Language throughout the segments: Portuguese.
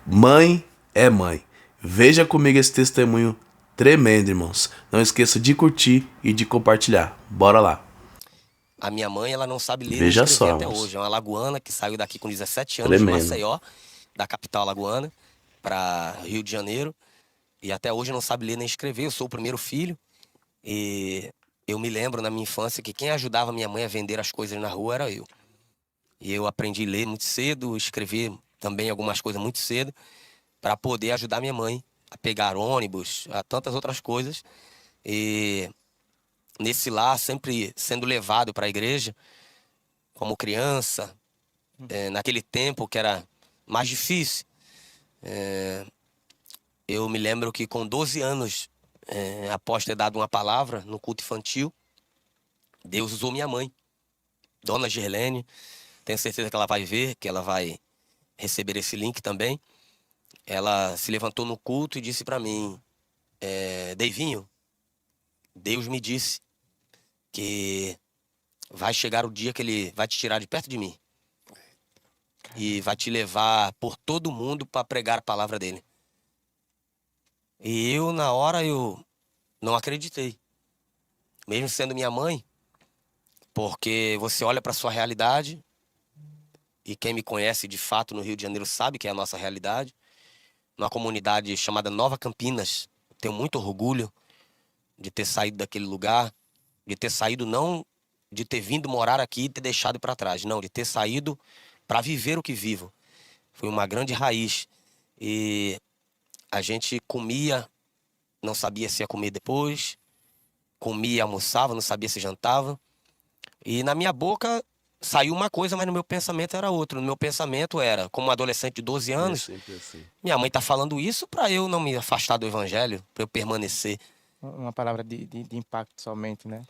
Mãe é mãe. Veja comigo esse testemunho tremendo, irmãos. Não esqueça de curtir e de compartilhar. Bora lá. A minha mãe, ela não sabe ler nem Veja escrever só, até irmãos. hoje. É uma alagoana que saiu daqui com 17 anos de Tremendo. Maceió, da capital alagoana, para Rio de Janeiro. E até hoje não sabe ler nem escrever. Eu sou o primeiro filho. E eu me lembro na minha infância que quem ajudava minha mãe a vender as coisas na rua era eu. E eu aprendi a ler muito cedo, escrever também algumas coisas muito cedo, para poder ajudar minha mãe a pegar ônibus, a tantas outras coisas. E nesse lar, sempre sendo levado para a igreja, como criança, naquele tempo que era mais difícil. Eu me lembro que com 12 anos, após ter dado uma palavra no culto infantil, Deus usou minha mãe, Dona Gerlene. Tenho certeza que ela vai ver, que ela vai receber esse link também. Ela se levantou no culto e disse para mim, Deivinho, Deus me disse que vai chegar o dia que ele vai te tirar de perto de mim e vai te levar por todo mundo para pregar a palavra dele. E eu, na hora, eu não acreditei. Mesmo sendo minha mãe, porque você olha para sua realidade, e quem me conhece de fato no Rio de Janeiro sabe que é a nossa realidade, numa comunidade chamada Nova Campinas. Tenho muito orgulho de ter saído daquele lugar, de ter saído não de ter vindo morar aqui e ter deixado para trás, não, de ter saído para viver o que vivo. Foi uma grande raiz. E a gente comia, não sabia se ia comer depois, comia, almoçava, não sabia se jantava. E na minha boca saiu uma coisa, mas no meu pensamento era outra. No meu pensamento era, como um adolescente de 12 É anos, sempre assim. minha mãe tá falando isso para eu não me afastar do evangelho, para eu permanecer. Uma palavra de impacto somente, né?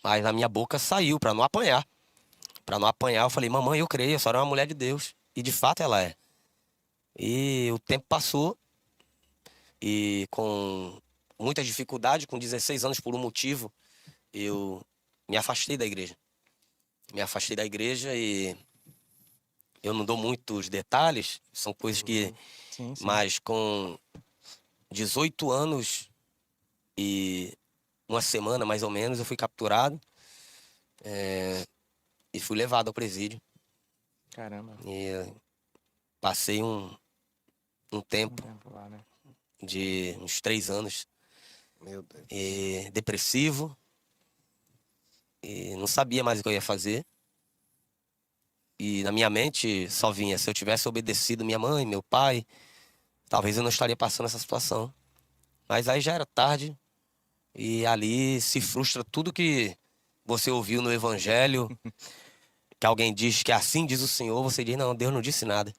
Mas na minha boca saiu para não apanhar. Para não apanhar, eu falei, mamãe, eu creio, a senhora é uma mulher de Deus. E de fato ela é. E o tempo passou e com muita dificuldade, com 16 anos por um motivo, eu me afastei da igreja. Me afastei da igreja e eu não dou muitos detalhes, são coisas que... Sim, sim. Mas com 18 anos e uma semana, mais ou menos, eu fui capturado e fui levado ao presídio. Caramba. E passei um tempo Tempo lá, né? de uns 3 anos Meu Deus. depressivo e não sabia mais o que eu ia fazer. E na minha mente só vinha, se eu tivesse obedecido minha mãe, meu pai, talvez eu não estaria passando essa situação. Mas aí já era tarde e ali se frustra tudo que você ouviu no evangelho, que alguém diz que assim diz o Senhor, você diz, não, Deus não disse nada.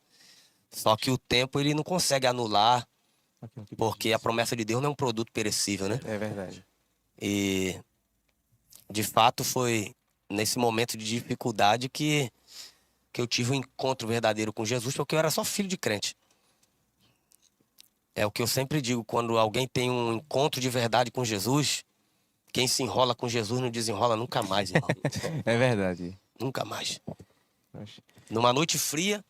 Só que o tempo ele não consegue anular, Aquilo que Deus porque a disse. promessa de Deus não é um produto perecível, né? É verdade. E de fato foi nesse momento de dificuldade que eu tive um encontro verdadeiro com Jesus, porque eu era só filho de crente. É o que eu sempre digo, quando alguém tem um encontro de verdade com Jesus, quem se enrola com Jesus não desenrola nunca mais, irmão. É verdade. Nunca mais. Oxe. Numa noite fria,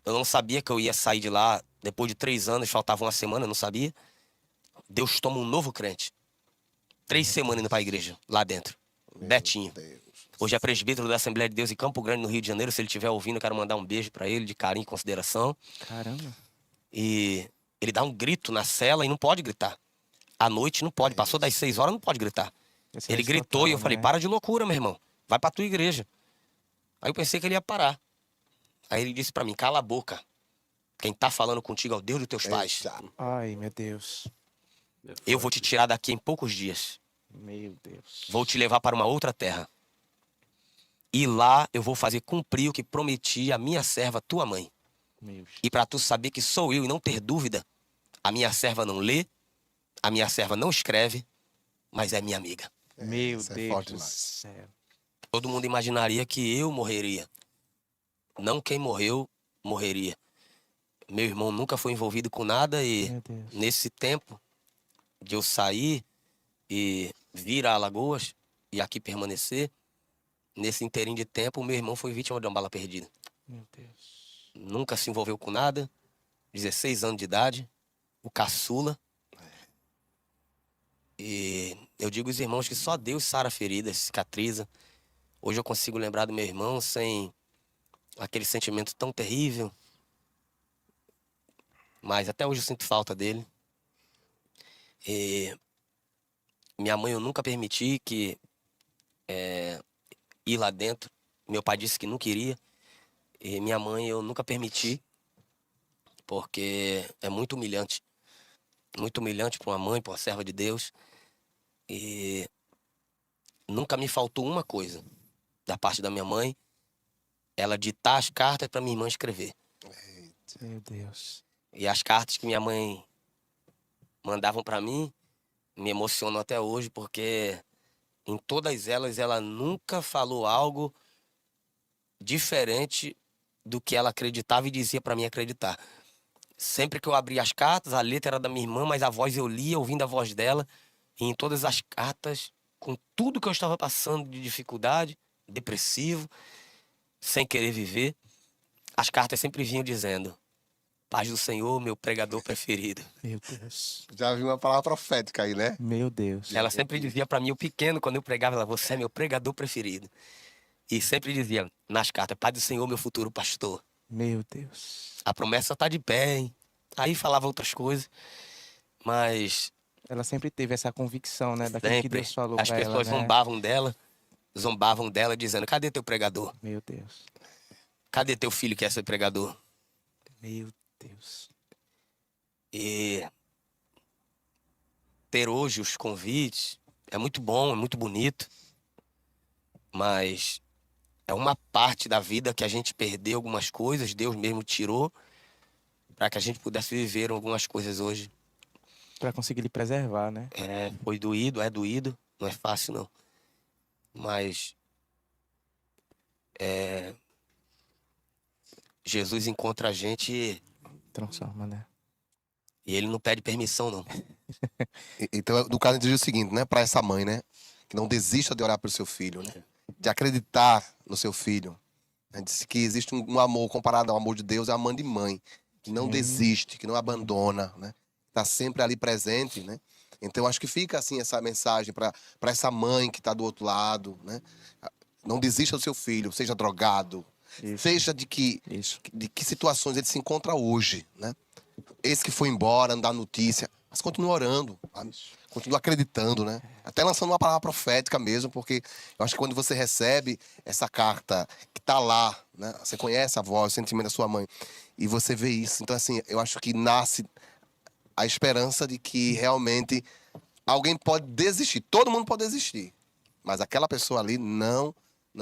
eu não sabia que eu ia sair de lá depois de 3 anos, faltava uma semana, eu não sabia. Deus toma um novo crente. 3 semanas indo pra igreja, lá dentro. Meu Betinho. Deus. Hoje é presbítero da Assembleia de Deus em Campo Grande, no Rio de Janeiro. Se ele estiver ouvindo, eu quero mandar um beijo pra ele, de carinho e consideração. Caramba. E ele dá um grito na cela e não pode gritar. À noite não pode, passou das 6 horas, não pode gritar. Esse Ele é gritou e eu total, falei, né? para de loucura, meu irmão. Vai pra tua igreja. Aí eu pensei que ele ia parar. Aí ele disse pra mim, cala a boca. Quem tá falando contigo é o Deus dos teus pais. Eita. Ai, meu Deus. Eu vou te tirar daqui em poucos dias. Meu Deus. Vou te levar para uma outra terra. E lá eu vou fazer cumprir o que prometi à minha serva, tua mãe. Meu E para tu saber que sou eu e não ter dúvida, a minha serva não lê, a minha serva não escreve, mas é minha amiga. Meu Isso é Deus forte do demais. céu. Todo mundo imaginaria que eu morreria. Não quem morreu, morreria. Meu irmão nunca foi envolvido com nada e Meu Deus. nesse tempo de eu sair e vir a Alagoas e aqui permanecer, nesse inteirinho de tempo, o meu irmão foi vítima de uma bala perdida. Meu Deus. nunca se envolveu com nada, 16 anos de idade, o caçula. E eu digo aos irmãos que só Deus sara feridas, cicatriza. Hoje eu consigo lembrar do meu irmão sem aquele sentimento tão terrível, mas até hoje eu sinto falta dele. E minha mãe eu nunca permiti que ir lá dentro. Meu pai disse que não queria. E minha mãe eu nunca permiti, porque é muito humilhante. Muito humilhante para uma mãe, para uma serva de Deus. E nunca me faltou uma coisa da parte da minha mãe, ela ditar as cartas para minha irmã escrever. Meu Deus. E as cartas que minha mãe mandavam para mim me emocionam até hoje, porque em todas elas ela nunca falou algo diferente do que ela acreditava e dizia para mim acreditar. Sempre que eu abria as cartas, a letra era da minha irmã, mas a voz eu lia, ouvindo a voz dela. E em todas as cartas, com tudo que eu estava passando de dificuldade, depressivo, sem querer viver, as cartas sempre vinham dizendo: paz do Senhor, meu pregador preferido. Meu Deus. Já vi uma palavra profética aí, né? Meu Deus. Ela sempre dizia para mim, o pequeno, quando eu pregava, ela: você é meu pregador preferido. E sempre dizia nas cartas: paz do Senhor, meu futuro pastor. Meu Deus. A promessa tá de pé, hein? Aí falava outras coisas, mas Ela sempre teve essa convicção, né? Daquilo que sempre Deus falou as pra ela, pessoas né? zombavam dela, dizendo: cadê teu pregador? Meu Deus. Cadê teu filho que é ser pregador? Meu Deus. E ter hoje os convites é muito bom, é muito bonito, mas é uma parte da vida que a gente perdeu algumas coisas, Deus mesmo tirou, para que a gente pudesse viver algumas coisas hoje. Pra conseguir lhe preservar, né? Foi doído, é doído, não é fácil não. Mas Jesus encontra a gente Transforma, né? e ele não pede permissão, não. Então, no caso, diz o seguinte, né? Pra essa mãe, né? Que não desista de orar pelo seu filho, né? De acreditar no seu filho. Né? Disse que existe um amor comparado ao amor de Deus, é a mãe de mãe. Que não desiste, que não abandona, né? Tá sempre ali presente, né? Então, acho que fica, assim, essa mensagem pra essa mãe que tá do outro lado, né? Não desista do seu filho, seja drogado, Isso. seja de que situações ele se encontra hoje, né? Esse que foi embora, não dá notícia, mas continua orando, sabe? Continua acreditando, né? Até lançando uma palavra profética mesmo, porque eu acho que quando você recebe essa carta que tá lá, né? Você conhece a voz, o sentimento da sua mãe, e você vê isso. Então, assim, eu acho que nasce a esperança de que realmente alguém pode desistir. Todo mundo pode desistir, mas aquela pessoa ali não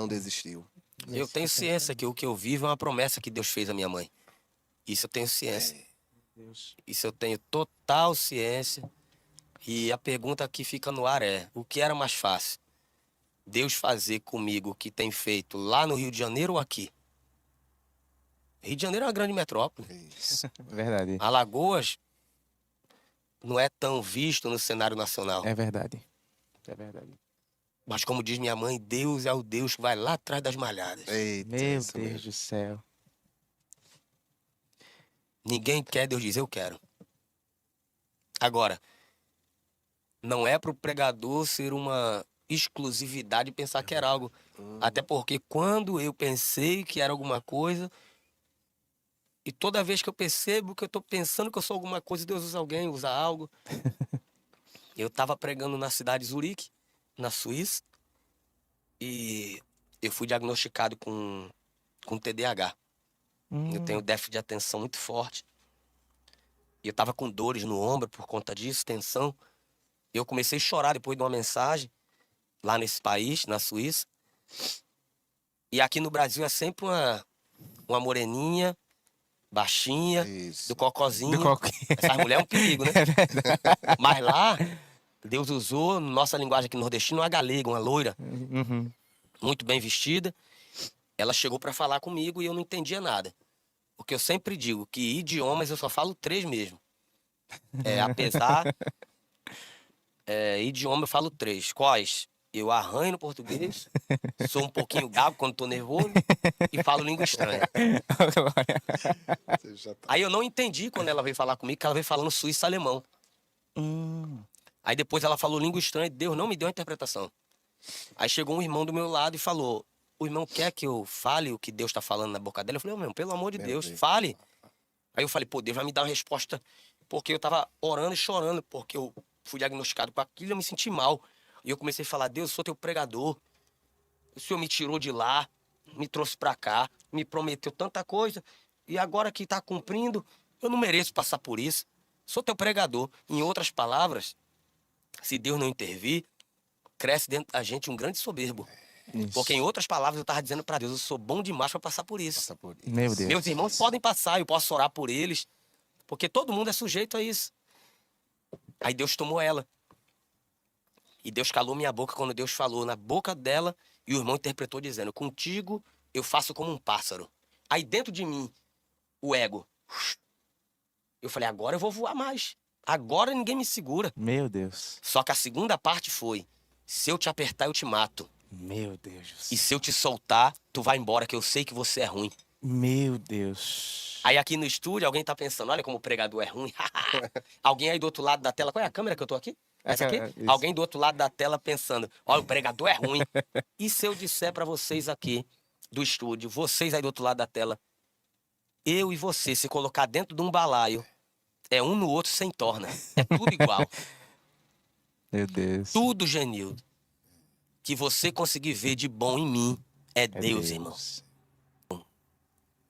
desistiu. Eu tenho ciência que o que eu vivo é uma promessa que Deus fez à minha mãe. Isso eu tenho ciência. Deus. Isso eu tenho total ciência. E a pergunta que fica no ar é: o que era mais fácil? Deus fazer comigo o que tem feito lá no Rio de Janeiro ou aqui? Rio de Janeiro é uma grande metrópole. Verdade. Alagoas não é tão visto no cenário nacional. É verdade. É verdade. Mas como diz minha mãe, Deus é o Deus que vai lá atrás das malhadas. Eita, Meu isso Deus mesmo. do céu. Ninguém quer, Deus diz: eu quero. Agora, não é para o pregador ser uma exclusividade e pensar que era algo. Até porque quando eu pensei que era alguma coisa, e toda vez que eu percebo que eu estou pensando que eu sou alguma coisa, Deus usa alguém, usa algo. Eu estava pregando na cidade de Zurique, na Suíça, e eu fui diagnosticado com TDAH. Eu tenho déficit de atenção muito forte. E eu estava com dores no ombro por conta disso, tensão. E eu comecei a chorar depois de uma mensagem lá nesse país, na Suíça. E aqui no Brasil é sempre uma moreninha, baixinha, Isso. do cocozinho. Do coco. Essa mulher é um perigo, né? É verdade. Mas lá, Deus usou, nossa linguagem aqui nordestina, uma galega, uma loira, Uhum. muito bem vestida. Ela chegou para falar comigo e eu não entendia nada. Porque eu sempre digo que idiomas eu só falo 3 mesmo. Idioma eu falo 3. Quais? Eu arranho no português, sou um pouquinho gago quando tô nervoso e falo língua estranha. Você já tá. Aí eu não entendi quando ela veio falar comigo, que ela veio falando suíço-alemão. Aí depois ela falou língua estranha e Deus não me deu a interpretação. Aí chegou um irmão do meu lado e falou: o irmão quer que eu fale o que Deus tá falando na boca dela? Eu falei: meu, pelo amor de Deus, fale. Aí eu falei: pô, Deus vai me dar uma resposta, porque eu tava orando e chorando, porque eu fui diagnosticado com aquilo e eu me senti mal. E eu comecei a falar: Deus, eu sou teu pregador. O Senhor me tirou de lá, me trouxe pra cá, me prometeu tanta coisa, e agora que tá cumprindo, eu não mereço passar por isso. Sou teu pregador. Em outras palavras, se Deus não intervir, cresce dentro da gente um grande soberbo. Porque em outras palavras eu tava dizendo pra Deus: eu sou bom demais pra passar por isso. Passa por isso. Meu Deus. Meus irmãos podem passar, eu posso orar por eles, porque todo mundo é sujeito a isso. Aí Deus tomou ela. E Deus calou minha boca quando Deus falou na boca dela, e o irmão interpretou dizendo: contigo eu faço como um pássaro. Aí dentro de mim, o ego. Eu falei: agora eu vou voar mais. Agora ninguém me segura. Meu Deus. Só que a segunda parte foi: se eu te apertar, eu te mato. Meu Deus. E se eu te soltar, tu vai embora, que eu sei que você é ruim. Meu Deus. Aí aqui no estúdio, alguém tá pensando: olha como o pregador é ruim. Alguém aí do outro lado da tela, qual é a câmera que eu tô aqui? Essa aqui? Isso. Alguém do outro lado da tela pensando: olha, o pregador é ruim. E se eu disser pra vocês aqui do estúdio, vocês aí do outro lado da tela, eu e você se colocar dentro de um balaio, é um no outro sem torna. É tudo igual. Meu Deus. Tudo, Genildo, que você conseguir ver de bom em mim é Deus, irmão.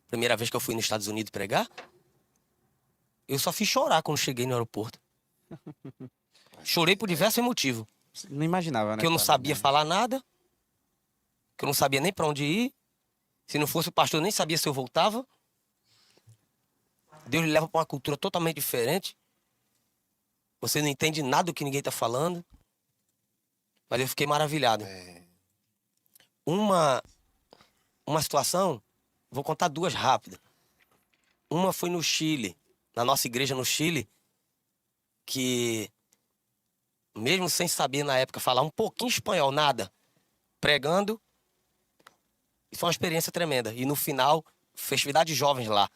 Primeira vez que eu fui nos Estados Unidos pregar, eu só fiz chorar quando cheguei no aeroporto. Chorei por diversos motivos. Não imaginava, né? Que eu não cara? sabia falar nada, que eu não sabia nem pra onde ir. Se não fosse o pastor, eu nem sabia se eu voltava. Deus lhe leva pra uma cultura totalmente diferente. Você não entende nada do que ninguém tá falando. Mas eu fiquei maravilhado. Uma situação, vou contar duas rápidas. Uma foi no Chile, na nossa igreja no Chile, que mesmo sem saber na época falar um pouquinho espanhol, nada, pregando, e foi uma experiência tremenda. E no final, festividade de jovens lá.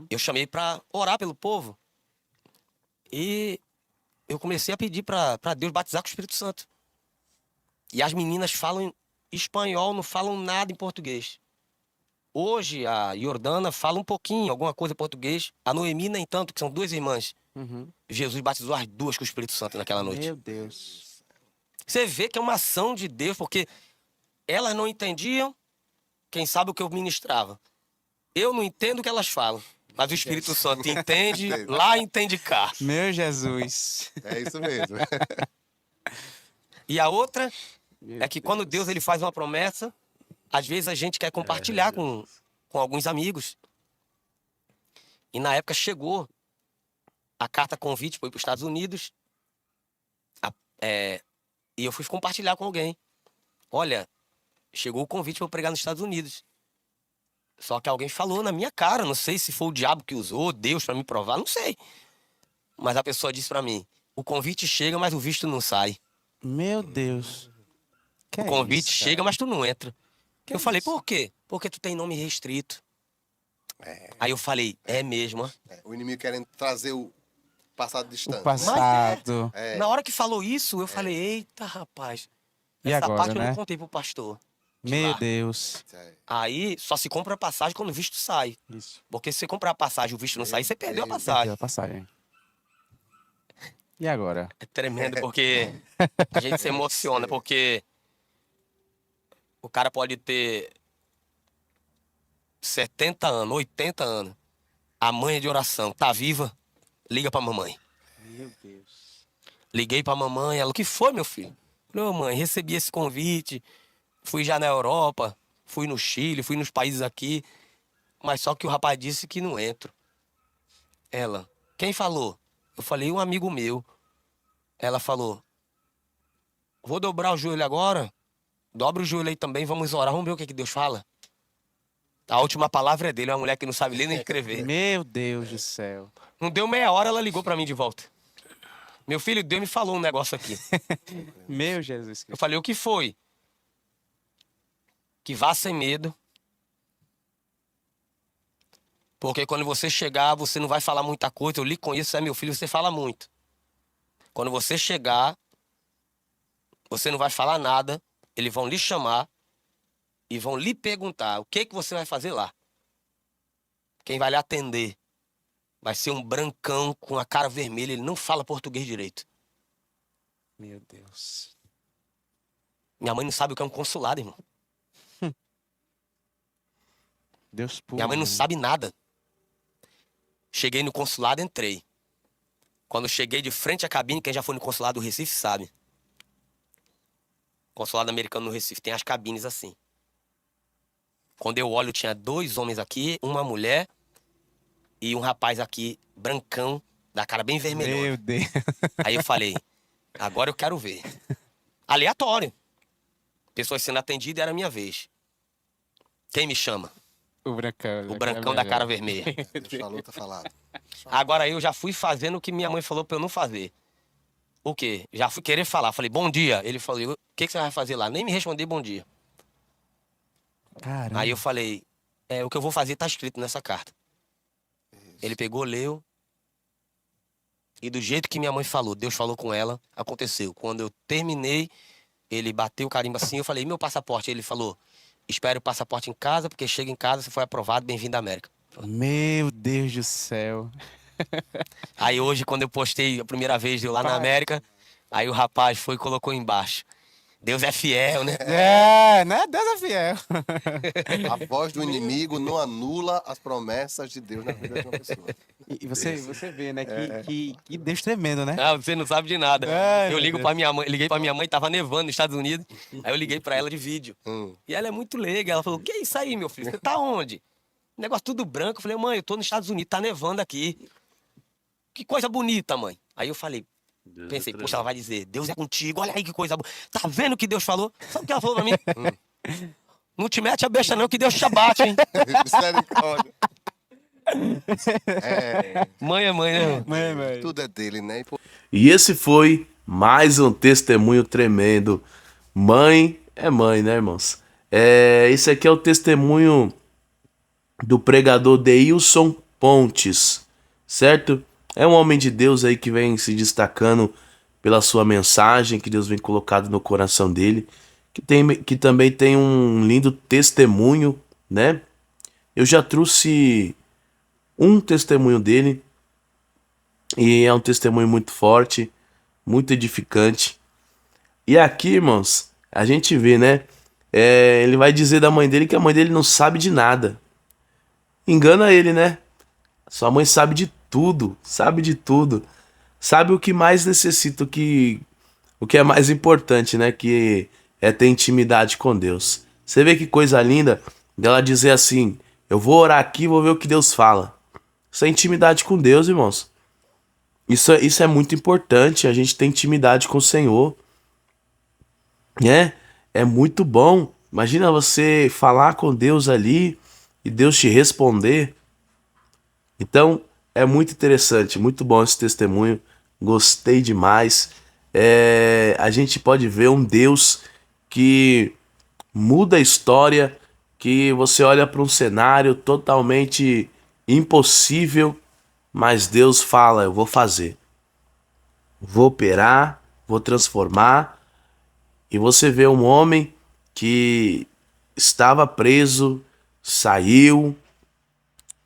Eu chamei pra orar pelo povo. E eu comecei a pedir pra Deus batizar com o Espírito Santo. E as meninas falam espanhol, não falam nada em português. Hoje a Jordana fala um pouquinho, alguma coisa em português. A Noemi nem tanto, que são duas irmãs. Jesus batizou as duas com o Espírito Santo naquela noite. Meu Deus. Você vê que é uma ação de Deus, porque elas não entendiam, quem sabe o que eu ministrava. Eu não entendo o que elas falam, mas o Espírito Santo entende lá, entende cá. Meu Jesus. É isso mesmo. E a outra é que quando Deus ele faz uma promessa, às vezes a gente quer compartilhar com alguns amigos. E na época chegou a carta convite para ir para os Estados Unidos. E eu fui compartilhar com alguém. Olha, chegou o convite para eu pregar nos Estados Unidos. Só que alguém falou na minha cara, não sei se foi o diabo que usou, Deus para me provar, não sei. Mas a pessoa disse para mim: o convite chega, mas o visto não sai. Meu Deus. Que O é convite isso, chega, mas tu não entra. Que Eu é falei: isso? por quê? Porque tu tem nome restrito. Aí eu falei: é mesmo, ó. O inimigo querendo trazer o passado O distante. passado. Na hora que falou isso, eu falei: eita, rapaz. E Essa agora, parte eu né? não contei pro pastor. Meu lá. Deus. Aí só se compra a passagem quando o visto sai. Isso. Porque se você comprar a passagem e o visto não sair, você perdeu a Perdeu passagem. a passagem. E agora? É tremendo, porque a gente se emociona, porque o cara pode ter 70 anos, 80 anos. A mãe é de oração, tá viva, liga pra mamãe. Meu Deus. Liguei pra mamãe, ela: o que foi, meu filho? Falei: ô mãe, recebi esse convite, fui já na Europa, fui no Chile, fui nos países aqui, mas só que o rapaz disse que não entro. Ela: quem falou? Eu falei: um amigo meu. Ela falou: vou dobrar o joelho agora, dobra o joelho aí também, vamos orar, vamos ver o que Deus fala. A última palavra é dele, é uma mulher que não sabe ler nem escrever. Meu Deus do céu. Não deu meia hora, ela ligou pra mim de volta. Meu filho, Deus me falou um negócio aqui. Meu Jesus Eu Cristo. falei, o que foi? Que vá sem medo. Porque quando você chegar, você não vai falar muita coisa. Eu lhe conheço, você é meu filho, você fala muito. Quando você chegar, você não vai falar nada. Eles vão lhe chamar e vão lhe perguntar o que você vai fazer lá. Quem vai lhe atender vai ser um brancão com a cara vermelha. Ele não fala português direito. Meu Deus. Minha mãe não sabe o que é um consulado, irmão. Deus puro. Minha mãe não né? sabe nada. Cheguei no consulado, entrei. Quando cheguei de frente à cabine, quem já foi no consulado do Recife sabe. Consulado americano no Recife tem as cabines assim. Quando eu olho, tinha 2 homens aqui, uma mulher e um rapaz aqui, brancão, da cara bem vermelhona. Meu Deus. Aí eu falei, agora eu quero ver. Aleatório. Pessoas sendo atendidas, era a minha vez. Quem me chama? O brancão. O brancão da cara vermelha. Deus falou, tá falado. Agora eu já fui fazendo o que minha mãe falou pra eu não fazer. O quê? Já fui querer falar. Falei, bom dia. Ele falou, o que você vai fazer lá? Nem me respondeu bom dia. Caramba. Aí eu falei, o que eu vou fazer tá escrito nessa carta. Ele pegou, leu. E do jeito que minha mãe falou, Deus falou com ela, aconteceu. Quando eu terminei, ele bateu o carimbo assim, eu falei, e meu passaporte? Ele falou, espere o passaporte em casa, porque chega em casa, você foi aprovado, bem-vindo à América. Meu Deus do céu. Aí hoje, quando eu postei a primeira vez eu lá na América, aí o rapaz foi e colocou embaixo. Deus é fiel, né? É, né? Deus é fiel. A voz do inimigo não anula as promessas de Deus na vida de uma pessoa. E você vê, né? Que Deus tremendo, né? Ah, você não sabe de nada. Ai, Eu meu ligo Deus. pra minha mãe, liguei pra minha mãe, tava nevando nos Estados Unidos. Aí eu liguei pra ela de vídeo. Hum. E ela é muito leiga. Ela falou: que é isso aí, meu filho? Você tá onde? Negócio tudo branco. Eu falei: mãe, eu tô nos Estados Unidos, tá nevando aqui. Que coisa bonita, mãe. Aí eu falei, pensei, poxa, ela vai dizer, Deus é contigo, olha aí que coisa boa. Tá vendo o que Deus falou? Sabe o que ela falou pra mim? Não te mete a besta não, que Deus te abate, hein? Misericórdia. Mãe é mãe, né? Mãe. Tudo é dele, né? E esse foi mais um testemunho tremendo. Mãe é mãe, né, irmãos? Esse aqui é o testemunho do pregador Deilson Pontes, certo? É um homem de Deus aí que vem se destacando pela sua mensagem, que Deus vem colocado no coração dele, que também tem um lindo testemunho, né? Eu já trouxe um testemunho dele, e é um testemunho muito forte, muito edificante. E aqui, irmãos, a gente vê, né? Ele vai dizer da mãe dele que a mãe dele não sabe de nada. Engana ele, né? Sua mãe sabe de tudo, sabe de tudo. Sabe o que mais necessita, o que é mais importante, né? Que é ter intimidade com Deus. Você vê que coisa linda dela dizer assim, eu vou orar aqui e vou ver o que Deus fala. Isso é intimidade com Deus, irmãos. Isso é muito importante, a gente ter intimidade com o Senhor. É muito bom. Imagina você falar com Deus ali e Deus te responder. Então, é muito interessante, muito bom esse testemunho. Gostei demais. A gente pode ver um Deus que muda a história, que você olha para um cenário totalmente impossível, mas Deus fala, eu vou fazer. Vou operar, vou transformar. E você vê um homem que estava preso, saiu,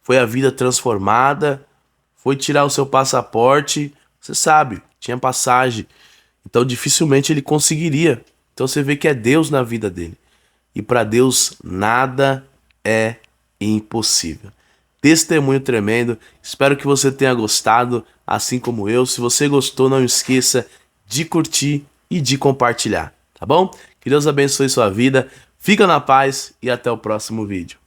foi a vida transformada, foi tirar o seu passaporte, você sabe, tinha passagem. Então dificilmente ele conseguiria. Então você vê que é Deus na vida dele. E para Deus nada é impossível. Testemunho tremendo. Espero que você tenha gostado, assim como eu. Se você gostou, não esqueça de curtir e de compartilhar, tá bom? Que Deus abençoe sua vida. Fica na paz e até o próximo vídeo.